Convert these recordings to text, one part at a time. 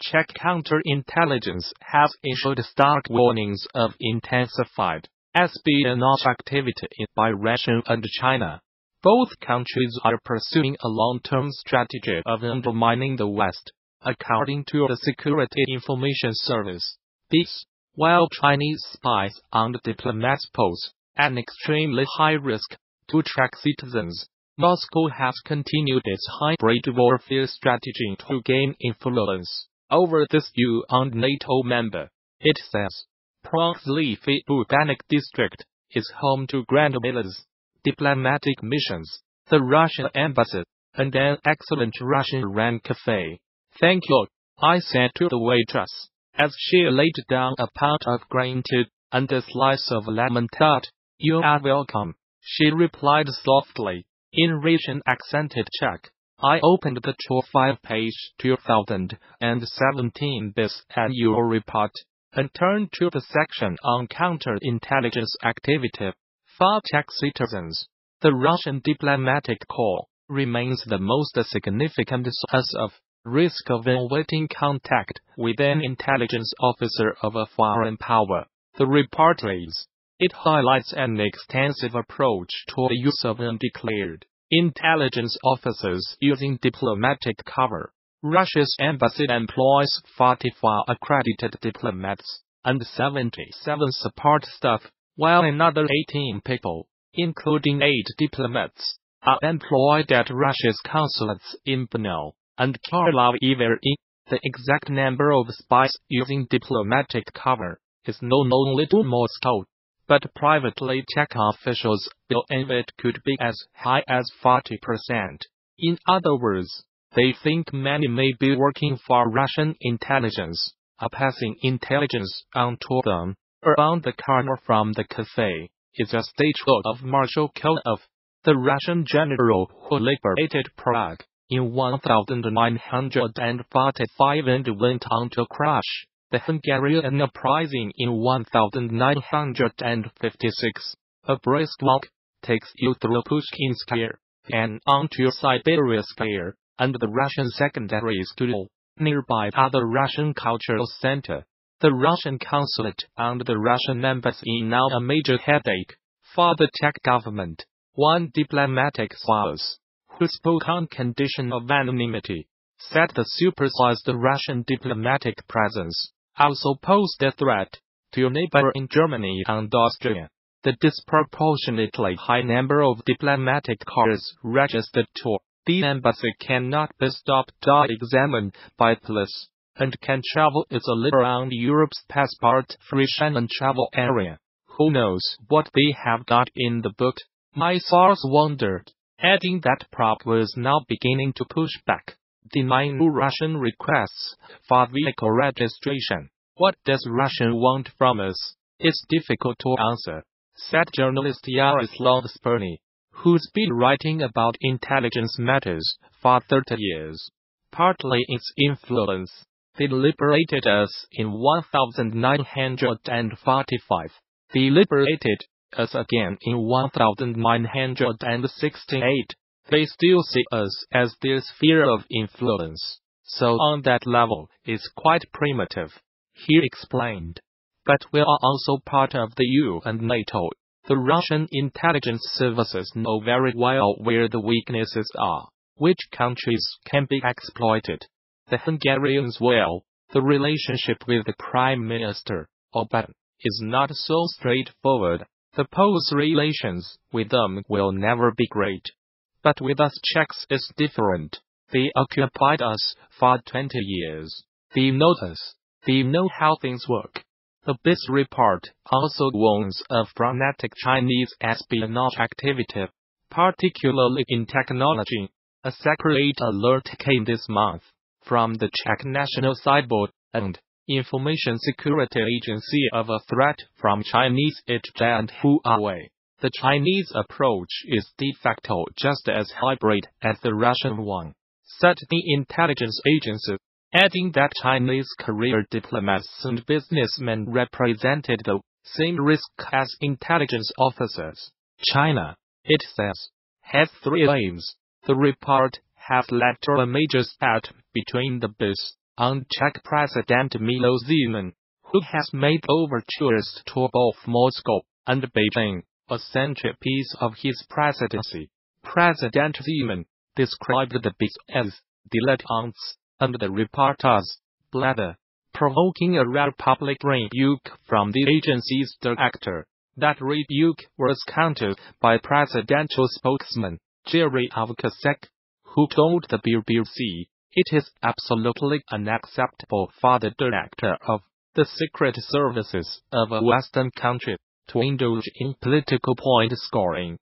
Czech counterintelligence has issued stark warnings of intensified espionage activity by Russia and China. Both countries are pursuing a long-term strategy of undermining the West, according to the Security Information Service. This, while Chinese spies and diplomats pose an extremely high risk to Czech citizens, Moscow has continued its hybrid warfare strategy to gain influence over this EU and NATO member. It says Prague's leafy botanic district is home to grand villas, diplomatic missions, the Russian embassy, and an excellent Russian-run cafe. "Thank you," I said to the waitress, as she laid down a pot of green tea and a slice of lemon tart. "You are welcome," she replied softly, in Russian accented Czech. I opened the 5-page 2017 BIS annual report and turned to the section on counterintelligence activity. For Czech citizens, the Russian diplomatic corps remains the most significant source of risk of inviting contact with an intelligence officer of a foreign power. The report reads, it highlights an extensive approach to the use of undeclared intelligence officers using diplomatic cover. Russia's embassy employs 44 accredited diplomats and 77 support staff, while another 18 people, including 8 diplomats, are employed at Russia's consulates in Brno and Karlovy Vary. The exact number of spies using diplomatic cover is known only to Moscow, but privately Czech officials believe it could be as high as 40%. In other words, they think many may be working for Russian intelligence, passing intelligence on to them. Around the corner from the cafe is a statue of Marshal Kolyv, the Russian general who liberated Prague in 1945 and went on to crush the Hungarian uprising in 1956. A brisk walk takes you through Pushkin Square, and onto Siberia Square, and the Russian secondary school. Nearby are the Russian Cultural Center, the Russian consulate, and the Russian embassy. Now a major headache for the Czech government. One diplomatic source, who spoke on condition of anonymity, said the supersized Russian diplomatic presence also posed a threat to neighboring Germany and Austria. The disproportionately high number of diplomatic cars registered to the embassy cannot be stopped or examined by police, and can travel easily around Europe's passport-free Schengen travel area. Who knows what they have got in the book? My source wondered, adding that Prague was now beginning to push back, denying new Russian requests for vehicle registration. What does Russia want from us? It's difficult to answer, said journalist Yaroslav Spurny, who's been writing about intelligence matters for 30 years. Partly its influence. They liberated us in 1945. They liberated us again in 1968. They still see us as their sphere of influence. So on that level, it's quite primitive, he explained. But we are also part of the EU and NATO. The Russian intelligence services know very well where the weaknesses are, which countries can be exploited. The Hungarians will. The relationship with the Prime Minister, Orbán, is not so straightforward. The Poles' relations with them will never be great. But with us Czechs it's different. They occupied us for 20 years. They know us. They know how things work. The BIS report also warns of frenetic Chinese espionage activity, particularly in technology. A separate alert came this month from the Czech National Cyber and Information Security Agency of a threat from Chinese IT giant Huawei. The Chinese approach is de facto just as hybrid as the Russian one, said the intelligence agency, adding that Chinese career diplomats and businessmen represented the same risk as intelligence officers. China, it says, has 3 aims. The report has led to a major spat between the BIS on Czech President Miloš Zeman, who has made overtures to both Moscow and Beijing, a centerpiece of his presidency. President Zeman described the bids as dilettantes and the report as blather, provoking a rare public rebuke from the agency's director. That rebuke was countered by presidential spokesman Jerry Alcasek, who told the BBC, "It is absolutely unacceptable for the director of the secret services of a Western country to indulge in political point scoring."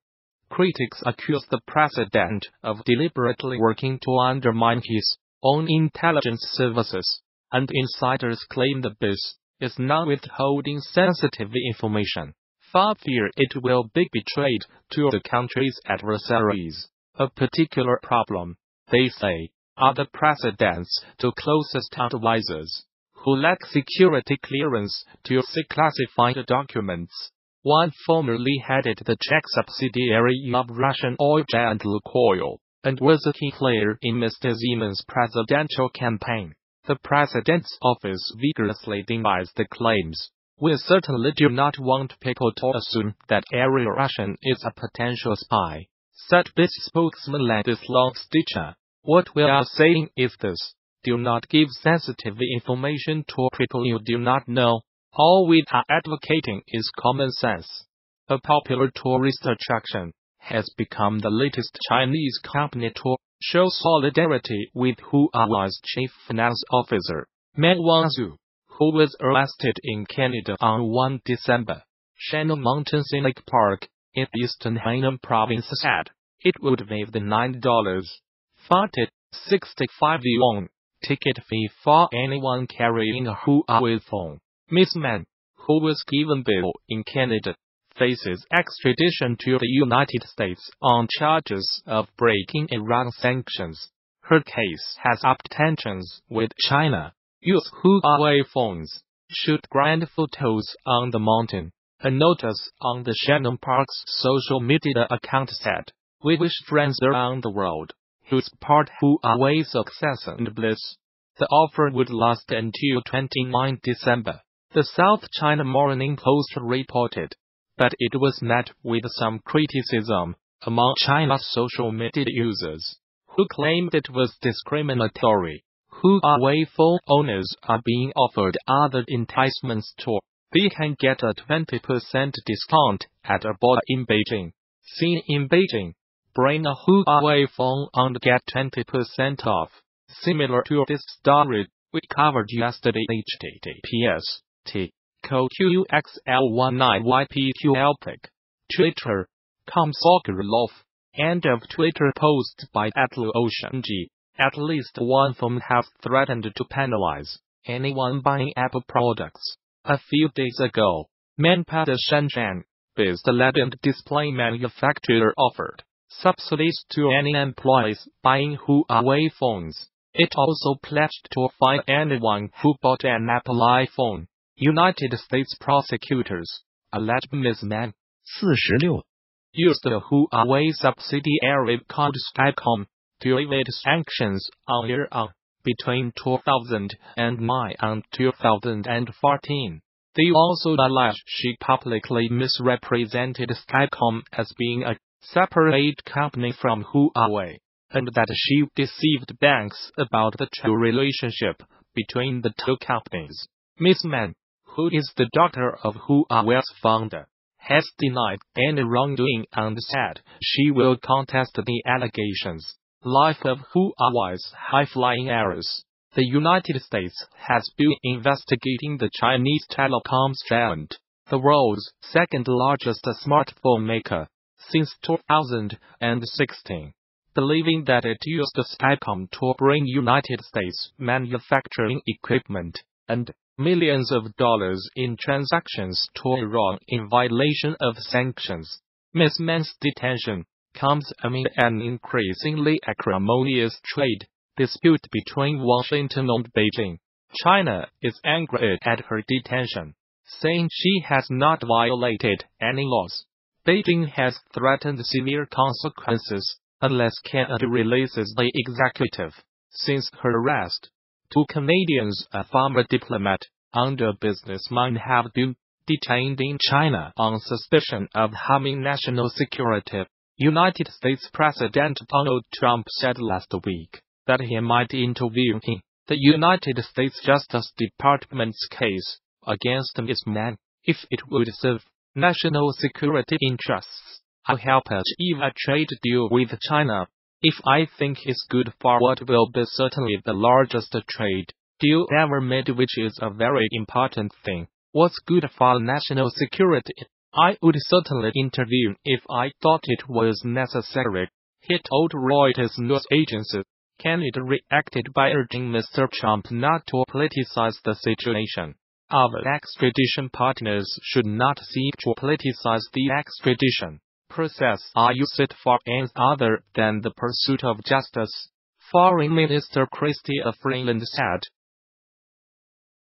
Critics accuse the president of deliberately working to undermine his own intelligence services, and insiders claim the BIS is not withholding sensitive information, for fear it will be betrayed to the country's adversaries. A particular problem, they say, are the president's two closest advisors, who lack security clearance to see classified documents. One formerly headed the Czech subsidiary of Russian oil giant Lukoil, and was a key player in Mr. Zeman's presidential campaign. The president's office vigorously denies the claims. "We certainly do not want people to assume that every Russian is a potential spy," said BIS spokesman Ladislav Sticha. "What we are saying is this: do not give sensitive information to people you do not know. All we are advocating is common sense." A popular tourist attraction has become the latest Chinese company to show solidarity with Huawei's chief finance officer, Meng Wanzhou, who was arrested in Canada on 1 December. Shannon Mountain Scenic Park in eastern Hainan province said it would waive the $9, 65 yuan ticket fee for anyone carrying a Huawei phone. Ms. Mann, who was given bail in Canada, faces extradition to the United States on charges of breaking Iran sanctions. Her case has upped tensions with China. Use Huawei phones. Shoot grand photos on the mountain. A notice on the Shannon Park's social media account said, "We wish friends around the world who support Huawei's success and bliss." The offer would last until 29 December. The South China Morning Post reported, but it was met with some criticism among China's social media users, who claimed it was discriminatory. Huawei phone owners are being offered other enticements too. They can get a 20% discount at a border in Beijing. Seen in Beijing, bring a Huawei phone and get 20% off. Similar to this story we covered yesterday. https://QUXL19YPQLPIC. Twitter.com Sokolov. End of Twitter post by @LuOceanG. At least one firm has threatened to penalize anyone buying Apple products. A few days ago, Manpada Shenzhen-based LED and display manufacturer offered subsidies to any employees buying Huawei phones. It also pledged to fine anyone who bought an Apple iPhone. United States prosecutors alleged Ms. Mann, 46, used the Huawei subsidiary called Skycom to evade sanctions on Iran between 2009 and 2014. They also alleged she publicly misrepresented Skycom as being a separate company from Huawei, and that she deceived banks about the true relationship between the two companies. Ms. Mann, who is the daughter of Huawei's founder, has denied any wrongdoing and said she will contest the allegations. Life of Huawei's high-flying errors. The United States has been investigating the Chinese telecoms giant, the world's second-largest smartphone maker, since 2016, believing that it used Skycom to bring United States manufacturing equipment and millions of dollars in transactions to Iran in violation of sanctions. Ms. Mann's detention comes amid an increasingly acrimonious trade dispute between Washington and Beijing. China is angry at her detention, saying she has not violated any laws. Beijing has threatened severe consequences unless Canada releases the executive. Since her arrest, Two Canadians, a former diplomat, under business might have been detained in China on suspicion of harming national security. United States President Donald Trump said last week that he might intervene in the United States Justice Department's case against this man if it would serve national security interests. I'll help achieve a trade deal with China if I think it's good for what will be certainly the largest trade deal ever made, which is a very important thing. What's good for national security? I would certainly intervene if I thought it was necessary, he told Reuters news agency. Canada reacted by urging Mr. Trump not to politicize the situation. Our extradition partners should not seek to politicize the extradition process or use it for ends other than the pursuit of justice, Foreign Minister Chrystia Freeland said.